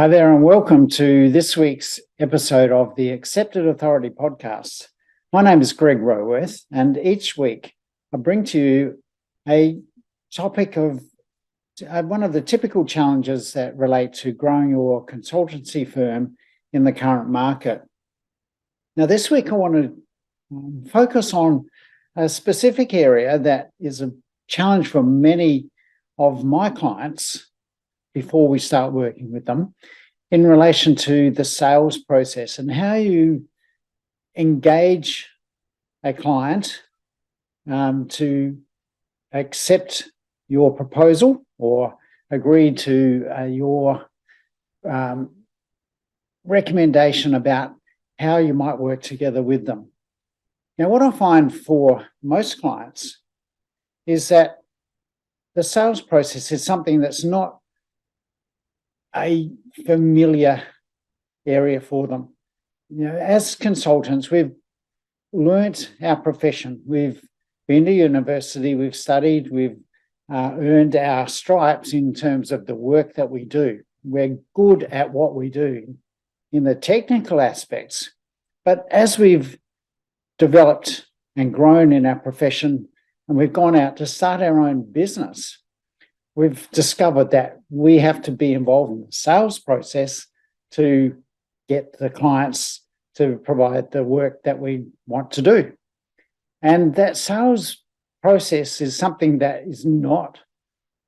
Hi there, and welcome to this week's episode of the Accepted Authority podcast. My name is Greg Roworth, and each week I bring to you a topic of one of the typical challenges that relate to growing your consultancy firm in the current market. Now, this week I want to focus on a specific area that is a challenge for many of my clients before we start working with them, in relation to the sales process and how you engage a client to accept your proposal or agree to your recommendation about how you might work together with them. Now, what I find for most clients is that the sales process is something that's not a familiar area for them. As consultants, we've learnt our profession. We've been to university, we've studied, we've earned our stripes in terms of the work that we do. We're good at what we do in the technical aspects. But as we've developed and grown in our profession and we've gone out to start our own business, we've discovered that we have to be involved in the sales process to get the clients to provide the work that we want to do. And that sales process is something that is not,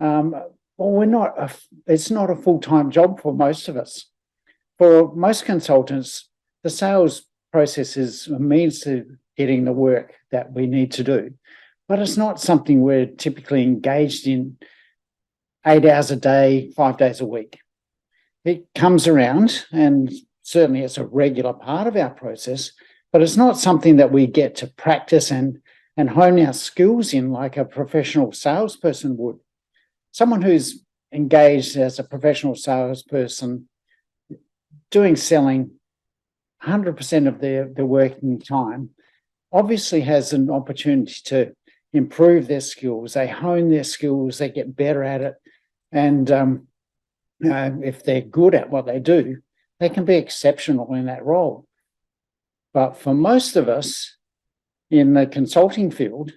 it's not a full-time job for most of us. For most consultants, the sales process is a means to getting the work that we need to do, but it's not something we're typically engaged in 8 hours a day, 5 days a week. It comes around, and certainly it's a regular part of our process, but it's not something that we get to practice and hone our skills in like a professional salesperson would. Someone who's engaged as a professional salesperson, doing selling 100% of their working time, obviously has an opportunity to improve their skills. They hone their skills, they get better at it. And if they're good at what they do, they can be exceptional in that role. But for most of us in the consulting field,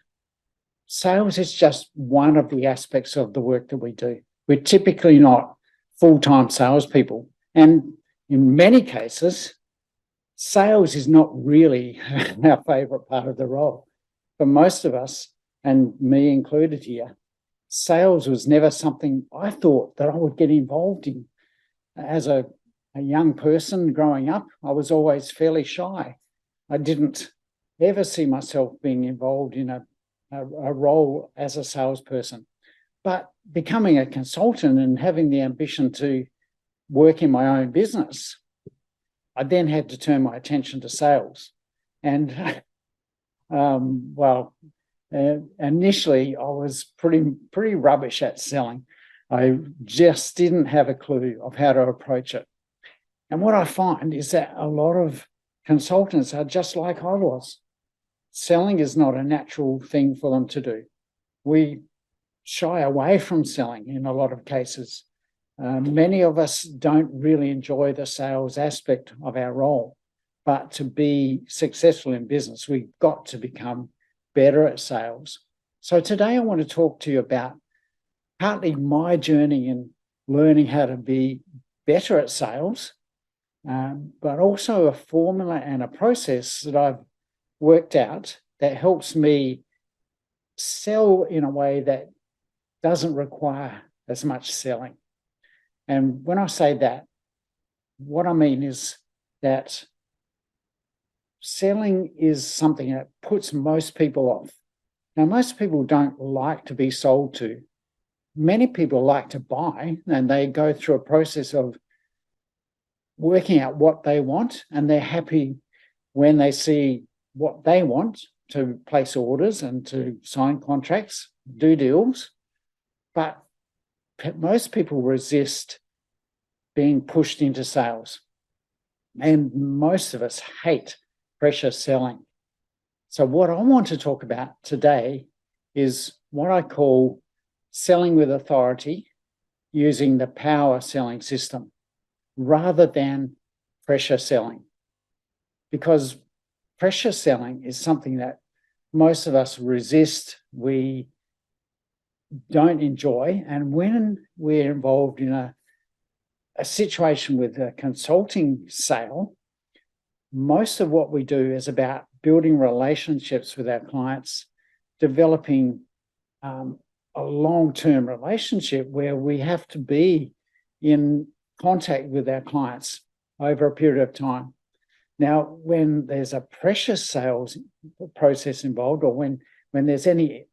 sales is just one of the aspects of the work that we do. We're typically not full-time salespeople. And in many cases, sales is not really our favourite part of the role. For most of us, and me included here, sales was never something I thought that I would get involved in. As a young person growing up, I was always fairly shy. I didn't ever see myself being involved in a role as a salesperson. But becoming a consultant and having the ambition to work in my own business, I then had to turn my attention to sales. And initially, I was pretty rubbish at selling. I just didn't have a clue of how to approach it. And what I find is that a lot of consultants are just like I was. Selling is not a natural thing for them to do. We shy away from selling in a lot of cases. Many of us don't really enjoy the sales aspect of our role, but to be successful in business, we've got to become better at sales. So today I want to talk to you about partly my journey in learning how to be better at sales, but also a formula and a process that I've worked out that helps me sell in a way that doesn't require as much selling. And when I say that, what I mean is that selling is something that puts most people off. Now, most people don't like to be sold to. Many people like to buy, and they go through a process of working out what they want, and they're happy when they see what they want to place orders and to sign contracts, do deals. But most people resist being pushed into sales. And most of us hate pressure selling. So what I want to talk about today is what I call selling with authority using the power selling system. rather than pressure selling. Because pressure selling is something that most of us resist, we don't enjoy. And when we're involved in a situation with a consulting sale, most of what we do is about building relationships with our clients, developing a long-term relationship where we have to be in contact with our clients over a period of time. Now, when there's a pressure sales process involved, or when there's any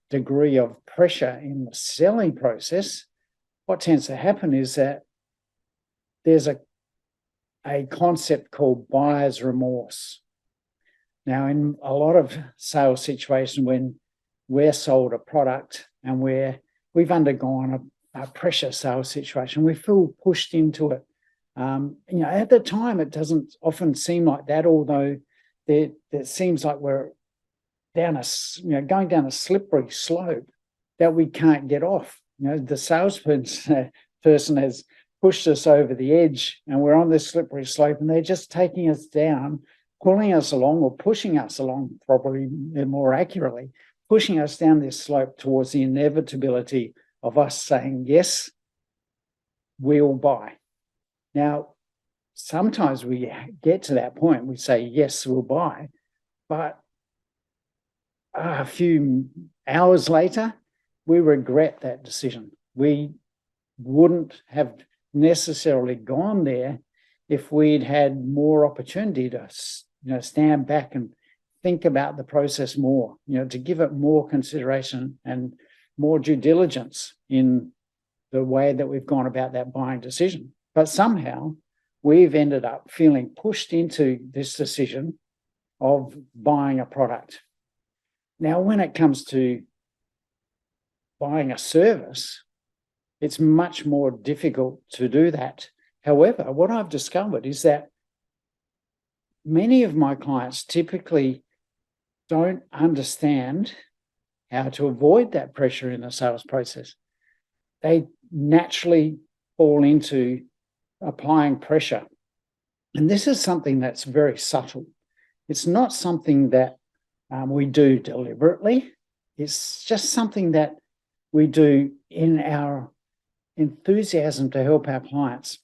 degree of pressure in the selling process, what tends to happen is that there's a concept called buyer's remorse. Now, in a lot of sales situations, when we're sold a product and we've undergone a pressure sales situation, we feel pushed into it. At the time, it doesn't often seem like that, although it seems like we're going down a slippery slope that we can't get off. The salesperson has pushed us over the edge, and we're on this slippery slope, and they're just taking us down, pulling us along, or pushing us along, probably more accurately, pushing us down this slope towards the inevitability of us saying, yes, we'll buy. Now, sometimes we get to that point, we say, yes, we'll buy, but a few hours later, we regret that decision. We wouldn't have necessarily gone there if we'd had more opportunity to stand back and think about the process more, to give it more consideration and more due diligence in the way that we've gone about that buying decision. But somehow we've ended up feeling pushed into this decision of buying a product. Now, when it comes to buying a service, it's much more difficult to do that. However, what I've discovered is that many of my clients typically don't understand how to avoid that pressure in the sales process. They naturally fall into applying pressure. And this is something that's very subtle. It's not something that we do deliberately. It's just something that we do in our enthusiasm to help our clients.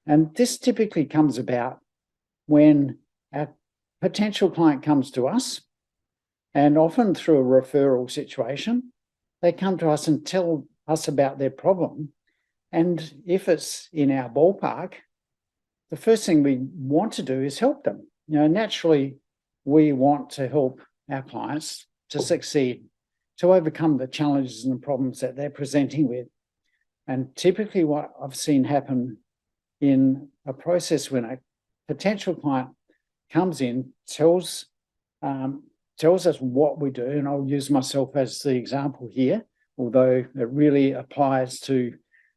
And this typically comes about when a potential client comes to us, and often through a referral situation, they come to us and tell us about their problem. And if it's in our ballpark, the first thing we want to do is help them. Naturally, we want to help our clients to succeed, to overcome the challenges and the problems that they're presenting with. And typically what I've seen happen in a process when a potential client comes in, tells us what we do, and I'll use myself as the example here, although it really applies to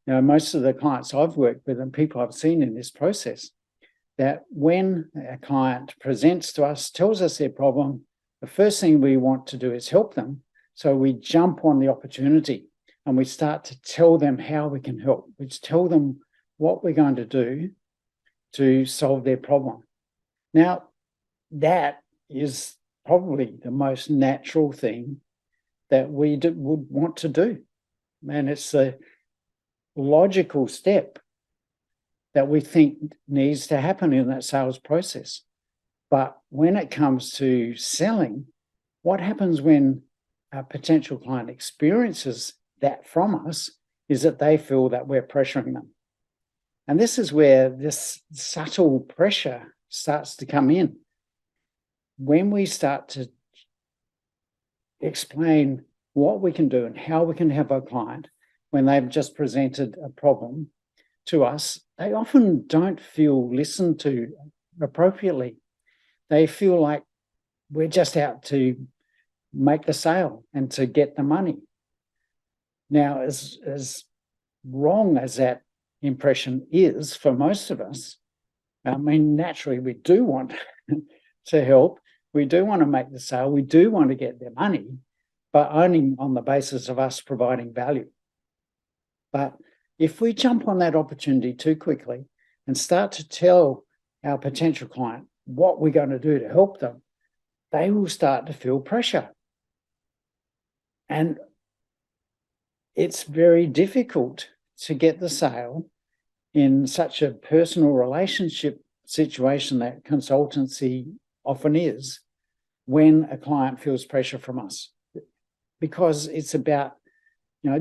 most of the clients I've worked with and people I've seen in this process, that when a client presents to us, tells us their problem, the first thing we want to do is help them. So we jump on the opportunity and we start to tell them how we can help. We tell them what we're going to do to solve their problem. Now, that is probably the most natural thing that we would want to do. And it's a logical step that we think needs to happen in that sales process. But when it comes to selling, what happens when a potential client experiences that from us is that they feel that we're pressuring them. And this is where this subtle pressure starts to come in. When we start to explain what we can do and how we can help our client when they've just presented a problem to us, they often don't feel listened to appropriately. They feel like we're just out to make the sale and to get the money. Now, as wrong as that impression is for most of us, naturally we do want to help, we do want to make the sale, we do want to get their money, but only on the basis of us providing value. But If we jump on that opportunity too quickly and start to tell our potential client what we're going to do to help them, they will start to feel pressure. And it's very difficult to get the sale in such a personal relationship situation that consultancy often is, when a client feels pressure from us. Because it's about,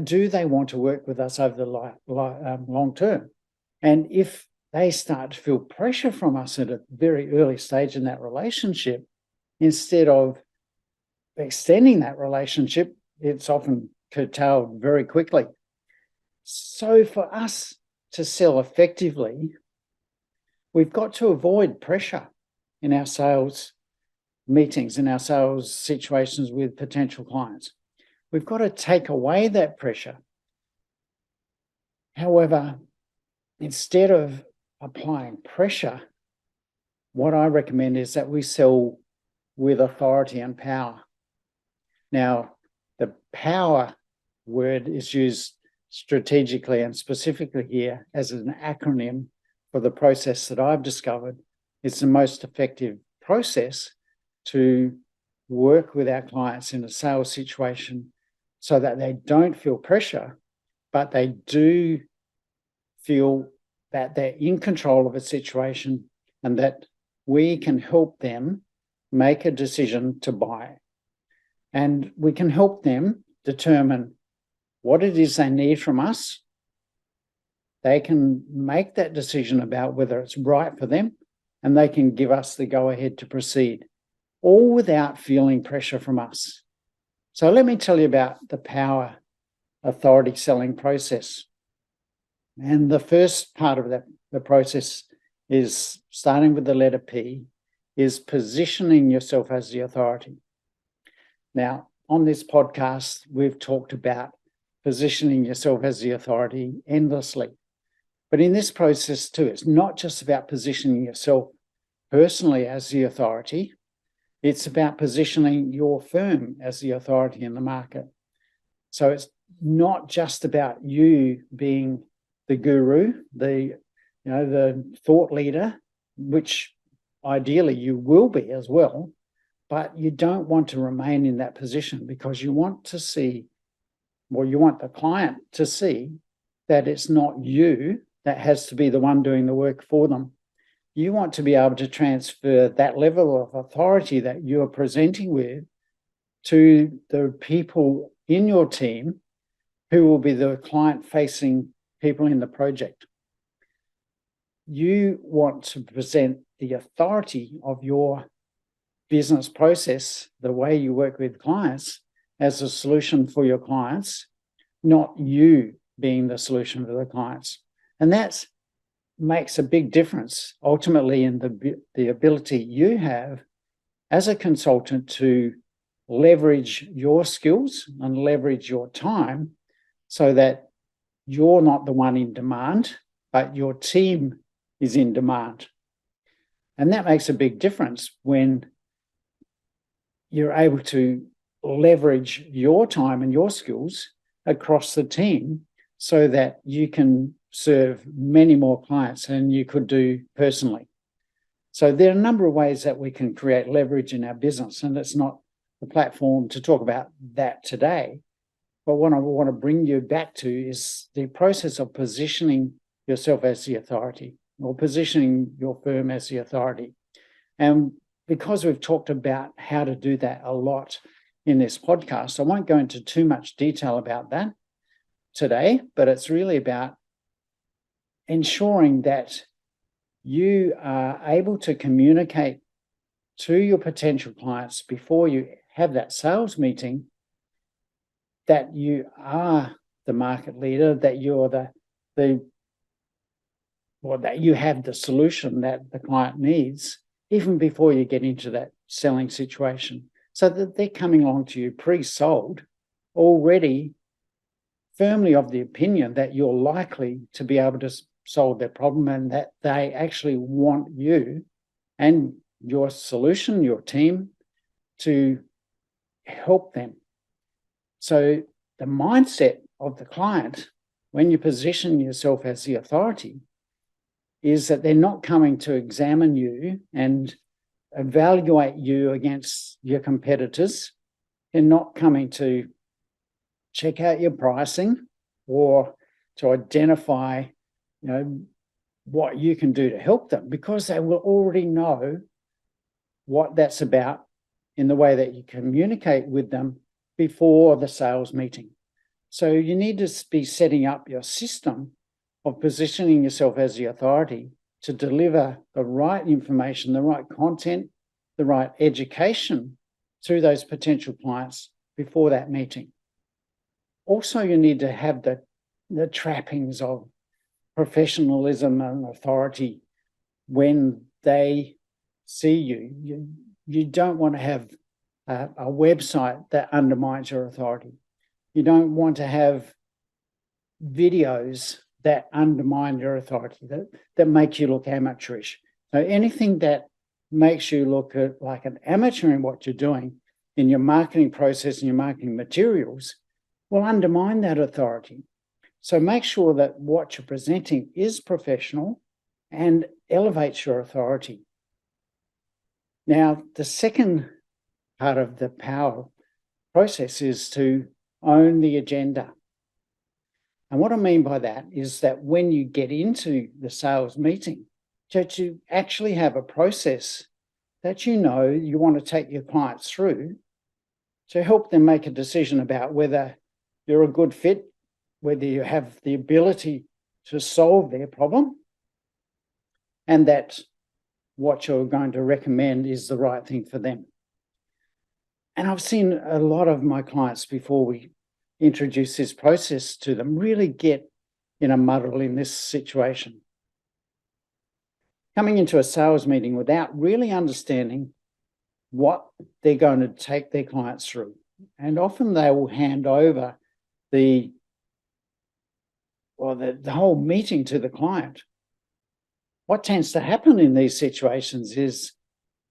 do they want to work with us over the long term? And if they start to feel pressure from us at a very early stage in that relationship, instead of extending that relationship, it's often curtailed very quickly. So for us to sell effectively, we've got to avoid pressure in our sales meetings, in our sales situations with potential clients. We've got to take away that pressure. However, instead of applying pressure, what I recommend is that we sell with authority and power. Now, the power word is used strategically and specifically here as an acronym for the process that I've discovered. It's the most effective process to work with our clients in a sales situation so that they don't feel pressure, but they do feel that they're in control of a situation and that we can help them make a decision to buy. And we can help them determine what it is they need from us. They can make that decision about whether it's right for them, and they can give us the go-ahead to proceed, all without feeling pressure from us. So let me tell you about the power authority selling process. And the first part of the process is, starting with the letter P, is positioning yourself as the authority. Now, on this podcast, we've talked about positioning yourself as the authority endlessly. But in this process too, it's not just about positioning yourself personally as the authority. It's about positioning your firm as the authority in the market. So it's not just about you being the guru, the thought leader, which ideally you will be as well, but you don't want to remain in that position because you want to see, well, you want the client to see that it's not you that has to be the one doing the work for them. You want to be able to transfer that level of authority that you are presenting with to the people in your team who will be the client-facing people in the project. You want to present the authority of your business process, the way you work with clients, as a solution for your clients, not you being the solution for the clients. And that makes a big difference ultimately in the ability you have as a consultant to leverage your skills and leverage your time so that you're not the one in demand, but your team is in demand. And that makes a big difference when you're able to leverage your time and your skills across the team so that you can serve many more clients than you could do personally. So there are a number of ways that we can create leverage in our business, and it's not the platform to talk about that today. But what I want to bring you back to is the process of positioning yourself as the authority, or positioning your firm as the authority. And because we've talked about how to do that a lot in this podcast, I won't go into too much detail about that today, but it's really about ensuring that you are able to communicate to your potential clients before you have that sales meeting that you are the market leader, that you're that you have the solution that the client needs, even before you get into that selling situation, so that they're coming along to you pre-sold, already firmly of the opinion that you're likely to be able to solve their problem and that they actually want you and your solution, your team, to help them. So the mindset of the client when you position yourself as the authority, is that they're not coming to examine you and evaluate you against your competitors. They're not coming to check out your pricing or to identify, what you can do to help them, because they will already know what that's about in the way that you communicate with them before the sales meeting. So you need to be setting up your system of positioning yourself as the authority to deliver the right information, the right content, the right education to those potential clients before that meeting. Also, you need to have the trappings of professionalism and authority when they see you. You don't want to have a website that undermines your authority. You don't want to have videos that undermine your authority, that make you look amateurish. So anything that makes you look like an amateur in what you're doing in your marketing process and your marketing materials will undermine that authority. So make sure that what you're presenting is professional and elevates your authority. Now, the second part of the power process is to own the agenda. And what I mean by that is that when you get into the sales meeting, that you actually have a process that you want to take your clients through to help them make a decision about whether you're a good fit, whether you have the ability to solve their problem, and that what you're going to recommend is the right thing for them. And I've seen a lot of my clients, before we introduce this process to them, really get in a muddle in this situation. Coming into a sales meeting without really understanding what they're going to take their clients through. And often they will hand over the whole meeting to the client. What tends to happen in these situations is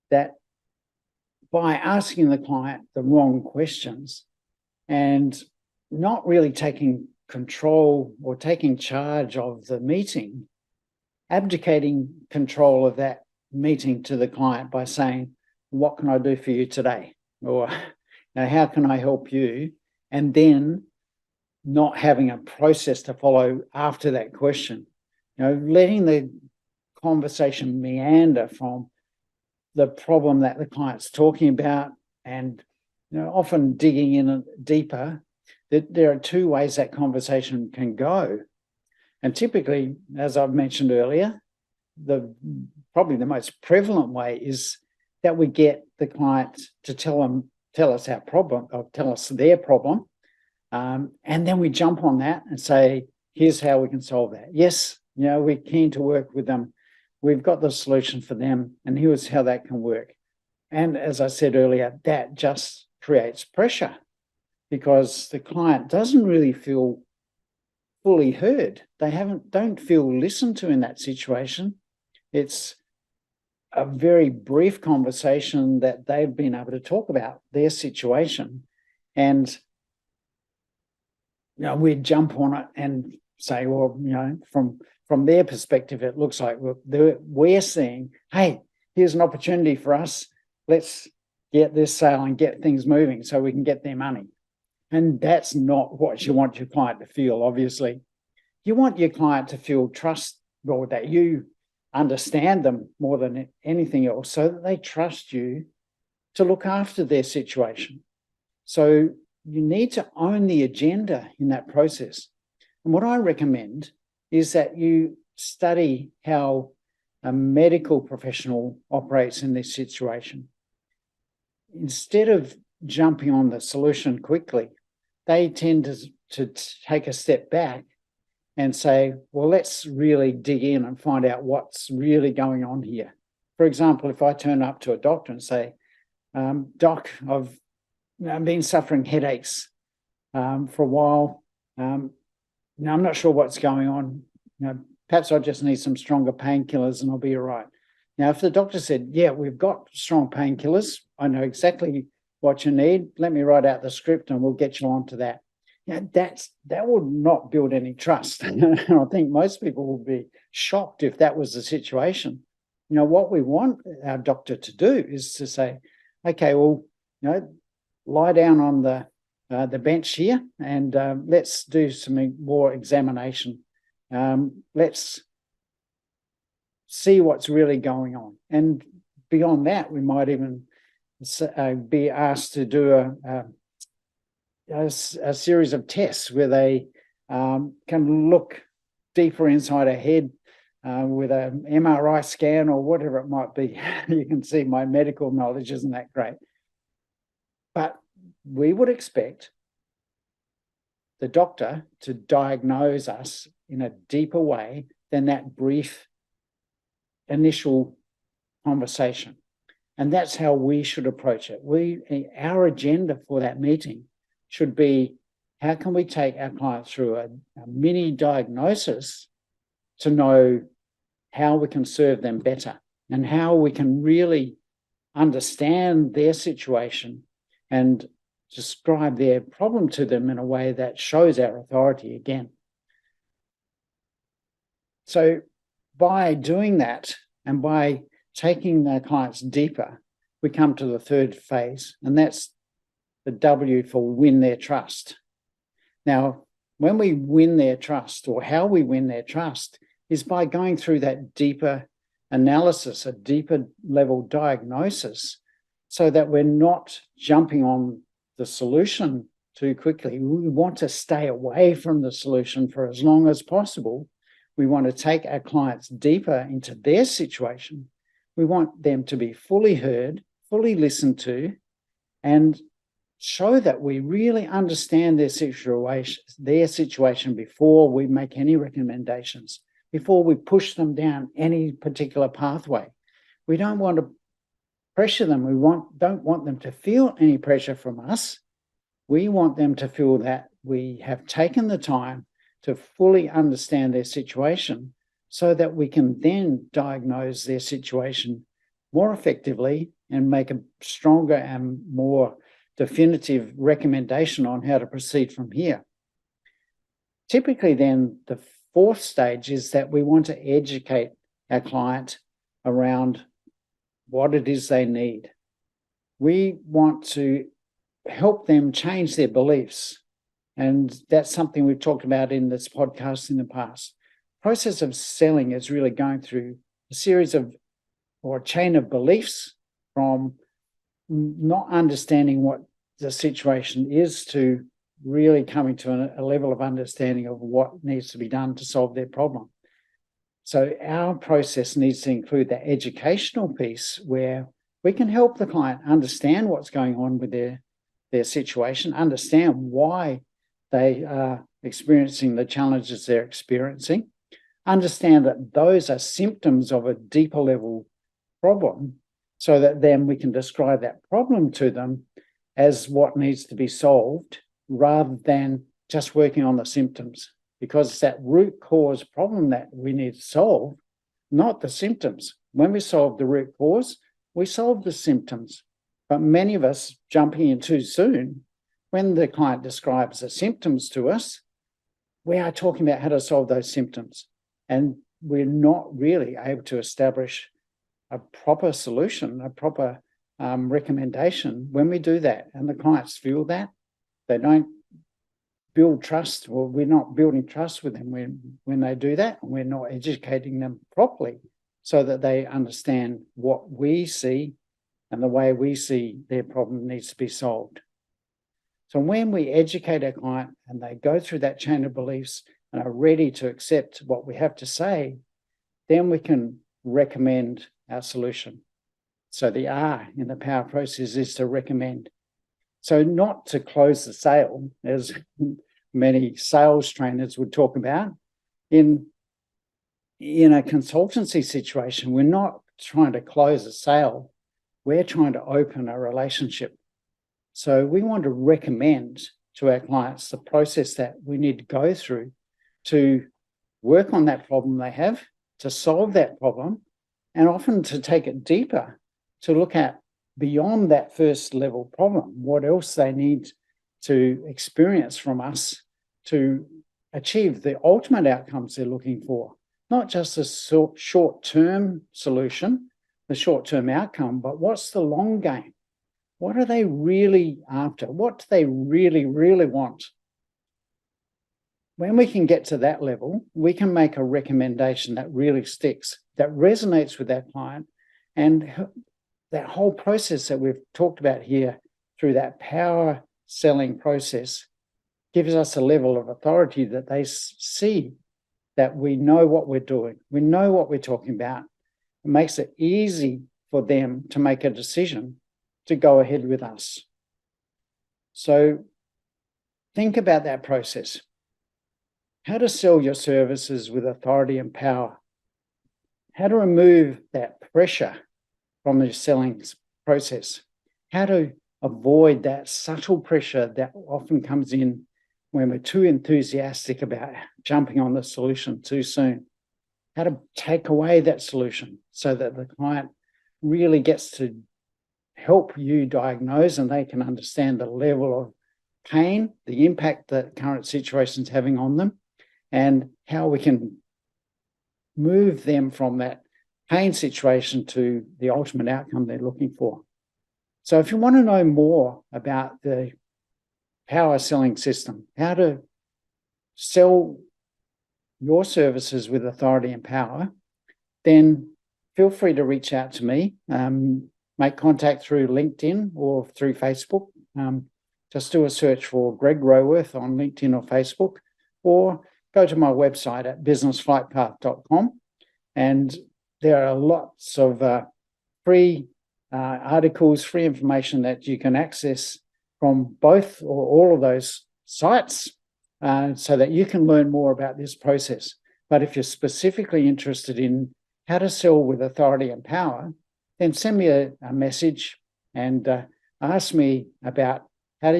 that by asking the client the wrong questions and not really taking control or taking charge of the meeting, abdicating control of that meeting to the client by saying, what can I do for you today? Or how can I help you? And then not having a process to follow after that question. Letting the conversation meander from the problem that the client's talking about, and often digging in deeper. That there are two ways that conversation can go. And typically, as I've mentioned earlier, probably the most prevalent way is that we get the client to tell us our problem, or tell us their problem. And then we jump on that and say, here's how we can solve that. Yes, we're keen to work with them. We've got the solution for them, and here's how that can work. And as I said earlier, that just creates pressure because the client doesn't really feel fully heard. They don't feel listened to in that situation. It's a very brief conversation that they've been able to talk about their situation. And we jump on it and say, well, from their perspective, it looks like we're seeing, hey, here's an opportunity for us. Let's get this sale and get things moving so we can get their money. And that's not what you want your client to feel, obviously. You want your client to feel trust, or that you understand them more than anything else, so that they trust you to look after their situation. So you need to own the agenda in that process. And what I recommend is that you study how a medical professional operates in this situation. Instead of jumping on the solution quickly, they tend to take a step back and say, well, let's really dig in and find out what's really going on here. For example, if I turn up to a doctor and say, Doc, I've been suffering headaches for a while. Now, I'm not sure what's going on. Perhaps I just need some stronger painkillers and I'll be all right. Now, if the doctor said, yeah, we've got strong painkillers, I know exactly what you need. Let me write out the script and we'll get you onto that. that would not build any trust. And I think most people would be shocked if that was the situation. What we want our doctor to do is to say, okay, well, lie down on the bench here and let's do some more examination. Let's see what's really going on. And beyond that, we might even be asked to do a series of tests where they can look deeper inside a head with an MRI scan or whatever it might be. You can see my medical knowledge isn't that great. But we would expect the doctor to diagnose us in a deeper way than that brief initial conversation. And that's how we should approach it. Our agenda for that meeting should be, how can we take our client through a mini diagnosis to know how we can serve them better and how we can really understand their situation and describe their problem to them in a way that shows our authority again. So by doing that and by taking their clients deeper, we come to the third phase, and that's the W for win their trust. Now, when we win their trust, or how we win their trust, is by going through that deeper analysis, a deeper level diagnosis, so that we're not jumping on the solution too quickly. We want to stay away from the solution for as long as possible. We want to take our clients deeper into their situation. We want them to be fully heard, fully listened to, and show that we really understand their situation before we make any recommendations, before we push them down any particular pathway. We don't want to pressure them. We don't want them to feel any pressure from us. We want them to feel that we have taken the time to fully understand their situation so that we can then diagnose their situation more effectively and make a stronger and more definitive recommendation on how to proceed from here. Typically then, the fourth stage is that we want to educate our client around what it is they need. We want to help them change their beliefs. And that's something we've talked about in this podcast in the past. The process of selling is really going through a series of, or a chain of beliefs, from not understanding what the situation is to really coming to a level of understanding of what needs to be done to solve their problem. So our process needs to include that educational piece where we can help the client understand what's going on with their situation, understand why they are experiencing the challenges they're experiencing, understand that those are symptoms of a deeper level problem, so that then we can describe that problem to them as what needs to be solved rather than just working on the symptoms, because it's that root cause problem that we need to solve, not the symptoms. When we solve the root cause, we solve the symptoms. But many of us jumping in too soon, when the client describes the symptoms to us, we are talking about how to solve those symptoms. And we're not really able to establish a proper solution, a proper recommendation when we do that. And the clients feel that. They don't build trust, or we're not building trust with them when they do that. And we're not educating them properly so that they understand what we see and the way we see their problem needs to be solved. So when we educate our client and they go through that chain of beliefs and are ready to accept what we have to say, then we can recommend our solution. So the R in the power process is to recommend. So not to close the sale, as many sales trainers would talk about. In a consultancy situation, we're not trying to close a sale. We're trying to open a relationship. So we want to recommend to our clients the process that we need to go through to work on that problem they have, to solve that problem, and often to take it deeper, to look at beyond that first level problem, what else they need to experience from us to achieve the ultimate outcomes they're looking for, not just a short-term solution, the short-term outcome, but what's the long game? What are they really after? What do they really, really want? When we can get to that level, we can make a recommendation that really sticks, that resonates with that client. And that whole process that we've talked about here through that power selling process gives us a level of authority that they see that we know what we're doing. We know what we're talking about. It makes it easy for them to make a decision to go ahead with us. So think about that process. How to sell your services with authority and power. How to remove that pressure from the selling process. How to avoid that subtle pressure that often comes in when we're too enthusiastic about jumping on the solution too soon. How to take away that solution so that the client really gets to help you diagnose and they can understand the level of pain, the impact that current situation is having on them, and how we can move them from that pain situation to the ultimate outcome they're looking for. So if you want to know more about the power selling system, how to sell your services with authority and power, then feel free to reach out to me. Make contact through LinkedIn or through Facebook. Just do a search for Greg Roworth on LinkedIn or Facebook, or go to my website at businessflightpath.com. And there are lots of free articles, free information that you can access from both or all of those sites so that you can learn more about this process. But if you're specifically interested in how to sell with authority and power, then send me a message and ask me about how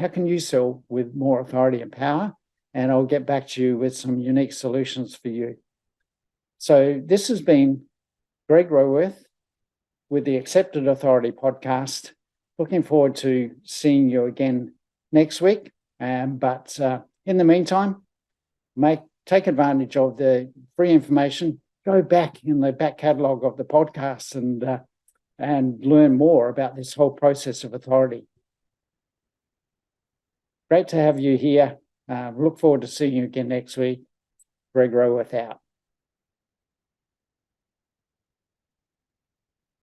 can you sell with more authority and power, and I'll get back to you with some unique solutions for you. So this has been Greg Roworth with the Accepted Authority podcast. Looking forward to seeing you again next week. But in the meantime, take advantage of the free information. Go back in the back catalogue of the podcast and learn more about this whole process of authority. Great to have you here. Look forward to seeing you again next week. Greg Roworth out.